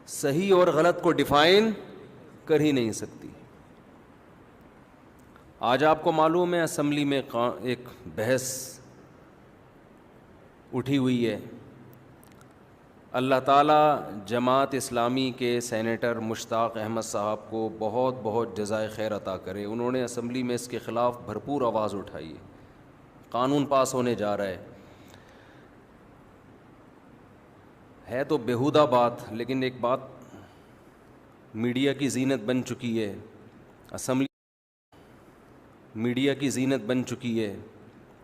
صحیح اور غلط کو ڈیفائن کر ہی نہیں سکتی. آج آپ کو معلوم ہے اسمبلی میں ایک بحث اٹھی ہوئی ہے. اللہ تعالیٰ جماعت اسلامی کے سینیٹر مشتاق احمد صاحب کو بہت بہت جزائے خیر عطا کرے. انہوں نے اسمبلی میں اس کے خلاف بھرپور آواز اٹھائی ہے. قانون پاس ہونے جا رہا ہے تو بیہودہ بات, لیکن ایک بات میڈیا کی زینت بن چکی ہے. اسمبلی میڈیا کی زینت بن چکی ہے.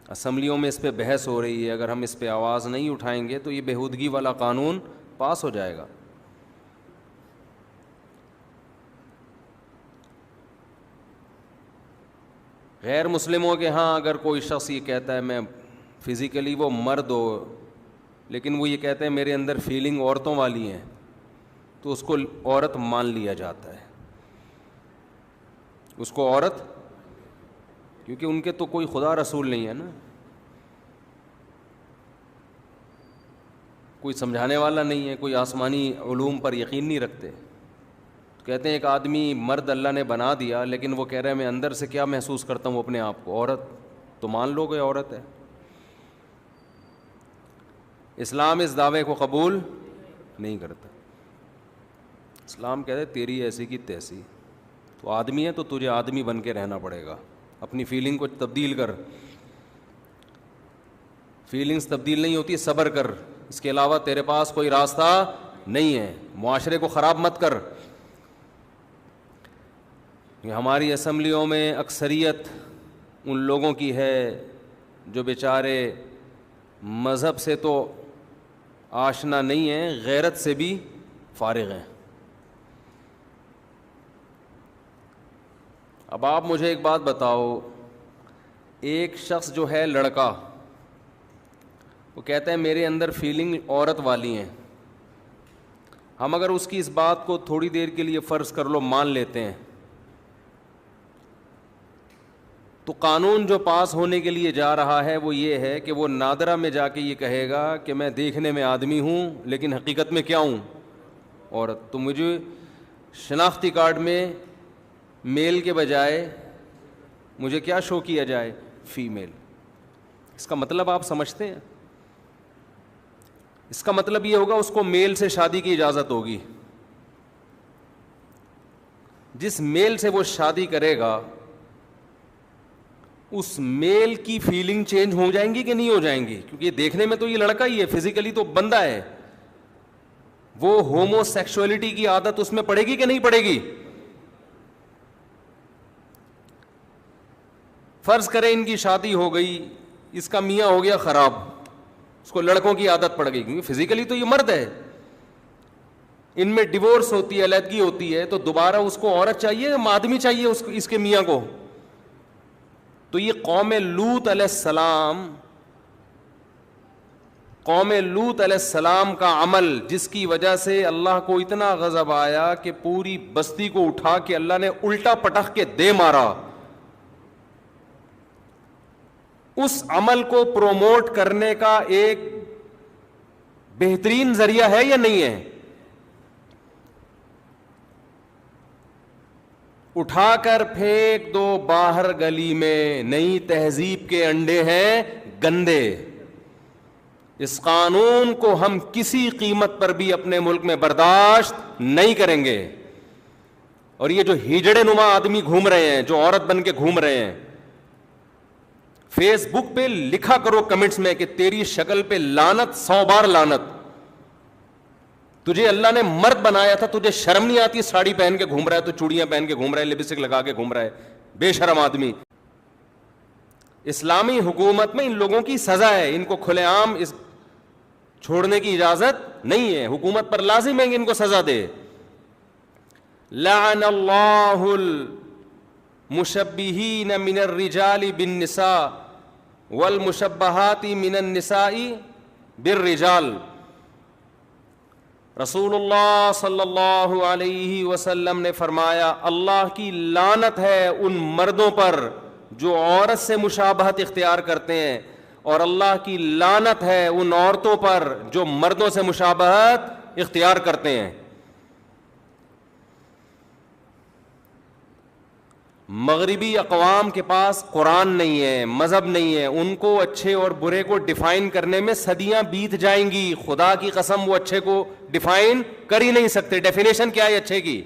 اسمبلیوں میں اس پہ بحث ہو رہی ہے. اگر ہم اس پہ آواز نہیں اٹھائیں گے تو یہ بےہودگی والا قانون پاس ہو جائے گا. غیر مسلموں کے ہاں اگر کوئی شخص یہ کہتا ہے, میں فزیکلی وہ مرد ہو لیکن وہ یہ کہتے ہیں میرے اندر فیلنگ عورتوں والی ہیں, تو اس کو عورت مان لیا جاتا ہے. اس کو عورت, کیونکہ ان کے تو کوئی خدا رسول نہیں ہے نا, کوئی سمجھانے والا نہیں ہے, کوئی آسمانی علوم پر یقین نہیں رکھتے. کہتے ہیں ایک آدمی مرد اللہ نے بنا دیا لیکن وہ کہہ رہا ہے میں اندر سے کیا محسوس کرتا ہوں اپنے آپ کو عورت, تو مان لو گے عورت ہے. اسلام اس دعوے کو قبول نہیں کرتا. اسلام کہتے ہیں تیری ایسی کی تیسی, تو آدمی ہے تو تجھے آدمی بن کے رہنا پڑے گا. اپنی فیلنگ کو تبدیل کر, فیلنگز تبدیل نہیں ہوتی, صبر کر, اس کے علاوہ تیرے پاس کوئی راستہ نہیں ہے. معاشرے کو خراب مت کر. ہماری اسمبلیوں میں اکثریت ان لوگوں کی ہے جو بیچارے مذہب سے تو آشنا نہیں ہیں, غیرت سے بھی فارغ ہیں. اب آپ مجھے ایک بات بتاؤ, ایک شخص جو ہے لڑکا, وہ کہتا ہے میرے اندر فیلنگ عورت والی ہیں. ہم اگر اس کی اس بات کو تھوڑی دیر کے لیے فرض کر لو مان لیتے ہیں, تو قانون جو پاس ہونے کے لیے جا رہا ہے وہ یہ ہے کہ وہ نادرہ میں جا کے یہ کہے گا کہ میں دیکھنے میں آدمی ہوں لیکن حقیقت میں کیا ہوں, عورت. تو مجھے شناختی کارڈ میں میل کے بجائے مجھے کیا شو کیا جائے, فیمیل. اس کا مطلب آپ سمجھتے ہیں؟ اس کا مطلب یہ ہوگا اس کو میل سے شادی کی اجازت ہوگی. جس میل سے وہ شادی کرے گا اس میل کی فیلنگ چینج ہو جائیں گی کہ نہیں ہو جائیں گی؟ کیونکہ یہ دیکھنے میں تو یہ لڑکا ہی ہے, فزیکلی تو بندہ ہے. وہ ہومو سیکشولیٹی کی عادت اس میں پڑے گی کہ نہیں پڑے گی؟ فرض کریں ان کی شادی ہو گئی, اس کا میاں ہو گیا خراب, اس کو لڑکوں کی عادت پڑ گئی, کیونکہ فزیکلی تو یہ مرد ہے. ان میں ڈیورس ہوتی ہے, علیحدگی ہوتی ہے, تو دوبارہ اس کو عورت چاہیے یا آدمی چاہیے اس کے میاں کو؟ تو یہ قوم لوط علیہ السلام کا عمل, جس کی وجہ سے اللہ کو اتنا غضب آیا کہ پوری بستی کو اٹھا کے اللہ نے الٹا پٹخ کے دے مارا, اس عمل کو پروموٹ کرنے کا ایک بہترین ذریعہ ہے یا نہیں ہے؟ اٹھا کر پھینک دو باہر گلی میں, نئی تہذیب کے انڈے ہیں گندے. اس قانون کو ہم کسی قیمت پر بھی اپنے ملک میں برداشت نہیں کریں گے. اور یہ جو ہجڑے نما آدمی گھوم رہے ہیں, جو عورت بن کے گھوم رہے ہیں, فیس بک پہ لکھا کرو کمنٹس میں کہ تیری شکل پہ لعنت, 100 بار لعنت. تجھے اللہ نے مرد بنایا تھا, تجھے شرم نہیں آتی؟ ساڑی پہن کے گھوم رہا ہے, تو چوڑیاں پہن کے گھوم رہا ہے, لپسٹک لگا کے گھوم رہا ہے, بے شرم آدمی. اسلامی حکومت میں ان لوگوں کی سزا ہے, ان کو کھلے عام چھوڑنے کی اجازت نہیں ہے. حکومت پر لازم ہے کہ ان کو سزا دے. لعن اللہ المشبہین من الرجال بالنساء والمشبہات من النساء بالرجال. رسول اللہ صلی اللہ علیہ وسلم نے فرمایا اللہ کی لعنت ہے ان مردوں پر جو عورت سے مشابہت اختیار کرتے ہیں, اور اللہ کی لعنت ہے ان عورتوں پر جو مردوں سے مشابہت اختیار کرتے ہیں. مغربی اقوام کے پاس قرآن نہیں ہے, مذہب نہیں ہے, ان کو اچھے اور برے کو ڈیفائن کرنے میں صدیاں بیت جائیں گی. خدا کی قسم وہ اچھے کو ڈیفائن کر ہی نہیں سکتے. ڈیفینیشن کیا ہے اچھے کی؟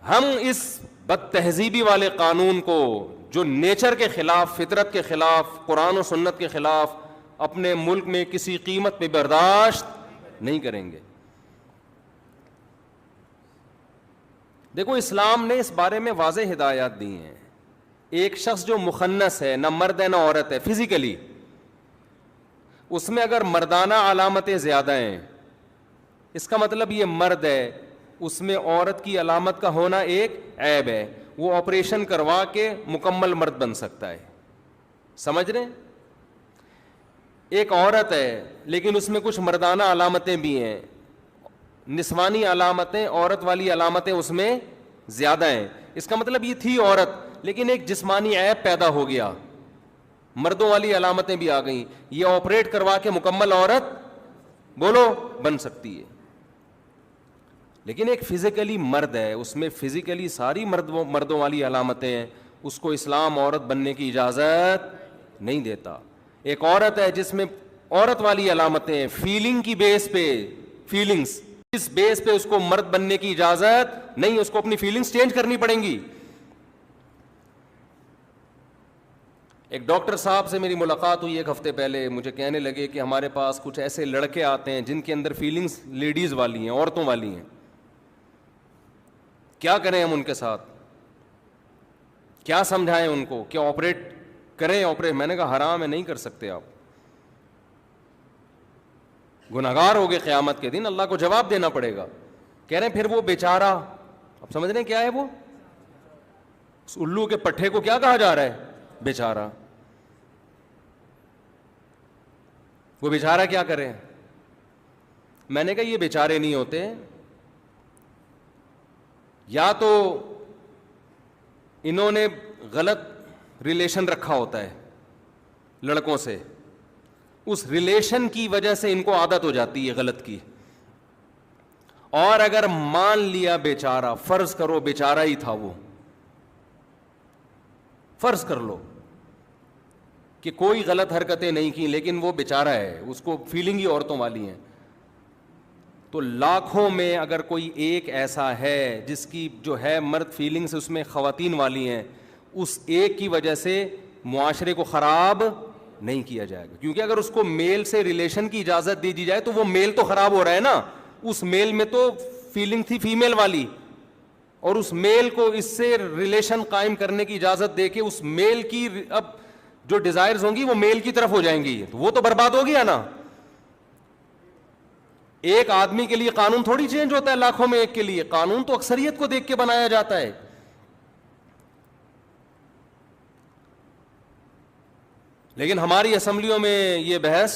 ہم اس بد تہذیبی والے قانون کو جو نیچر کے خلاف, فطرت کے خلاف, قرآن و سنت کے خلاف, اپنے ملک میں کسی قیمت پہ برداشت نہیں کریں گے. دیکھو اسلام نے اس بارے میں واضح ہدایات دی ہیں. ایک شخص جو مخنث ہے, نہ مرد ہے نہ عورت ہے, فزیکلی, اس میں اگر مردانہ علامتیں زیادہ ہیں, اس کا مطلب یہ مرد ہے, اس میں عورت کی علامت کا ہونا ایک عیب ہے. وہ آپریشن کروا کے مکمل مرد بن سکتا ہے. سمجھ رہے ہیں؟ ایک عورت ہے لیکن اس میں کچھ مردانہ علامتیں بھی ہیں, نسوانی علامتیں, عورت والی علامتیں اس میں زیادہ ہیں. اس کا مطلب یہ تھی عورت لیکن ایک جسمانی عیب پیدا ہو گیا, مردوں والی علامتیں بھی آ گئیں, یہ آپریٹ کروا کے مکمل عورت بولو بن سکتی ہے. لیکن ایک فزیکلی مرد ہے, اس میں فزیکلی ساری مردوں والی علامتیں ہیں, اس کو اسلام عورت بننے کی اجازت نہیں دیتا. ایک عورت ہے جس میں عورت والی علامتیں ہیں, فیلنگ کی بیس پہ, فیلنگز, اس بیس پہ اس کو مرد بننے کی اجازت نہیں, اس کو اپنی فیلنگز چینج کرنی پڑیں گی. ایک ڈاکٹر صاحب سے میری ملاقات ہوئی ایک ہفتے پہلے, مجھے کہنے لگے کہ ہمارے پاس کچھ ایسے لڑکے آتے ہیں جن کے اندر فیلنگز لیڈیز والی ہیں, عورتوں والی ہیں, کیا کریں ہم ان کے ساتھ, کیا سمجھائیں ان کو, کیا آپریٹ کریں؟ میں نے کہا حرام ہے, نہیں کر سکتے آپ, گناہگار ہوگے قیامت کے دن, اللہ کو جواب دینا پڑے گا. کہہ رہے ہیں پھر وہ بیچارہ, اب سمجھ رہے ہیں کیا ہے وہ, اس الو کے پٹھے کو کیا کہا جا رہا ہے, بیچارہ. وہ بیچارہ کیا کرے؟ میں نے کہا یہ بیچارے نہیں ہوتے, یا تو انہوں نے غلط ریلیشن رکھا ہوتا ہے لڑکوں سے, اس ریلیشن کی وجہ سے ان کو عادت ہو جاتی ہے غلط کی. اور اگر مان لیا بیچارہ, فرض کرو بیچارہ ہی تھا وہ, فرض کر لو کہ کوئی غلط حرکتیں نہیں کی لیکن وہ بیچارہ ہے, اس کو فیلنگ ہی عورتوں والی ہیں, تو لاکھوں میں اگر کوئی ایک ایسا ہے جس کی جو ہے مرد فیلنگز اس میں خواتین والی ہیں, اس ایک کی وجہ سے معاشرے کو خراب نہیں کیا جائے گا. کیونکہ اگر اس کو میل سے ریلیشن کی اجازت دی جائے تو وہ میل تو خراب ہو رہا ہے نا, اس میل میں تو فیلنگ تھی فیمیل والی, اور اس میل کو اس سے ریلیشن قائم کرنے کی اجازت دے کے اس میل کی اب جو ڈیزائرز ہوں گی وہ میل کی طرف ہو جائیں گی, تو وہ تو برباد ہو گیا نا. ایک آدمی کے لیے قانون تھوڑی چینج ہوتا ہے لاکھوں میں ایک کے لیے, قانون تو اکثریت کو دیکھ کے بنایا جاتا ہے. لیکن ہماری اسمبلیوں میں یہ بحث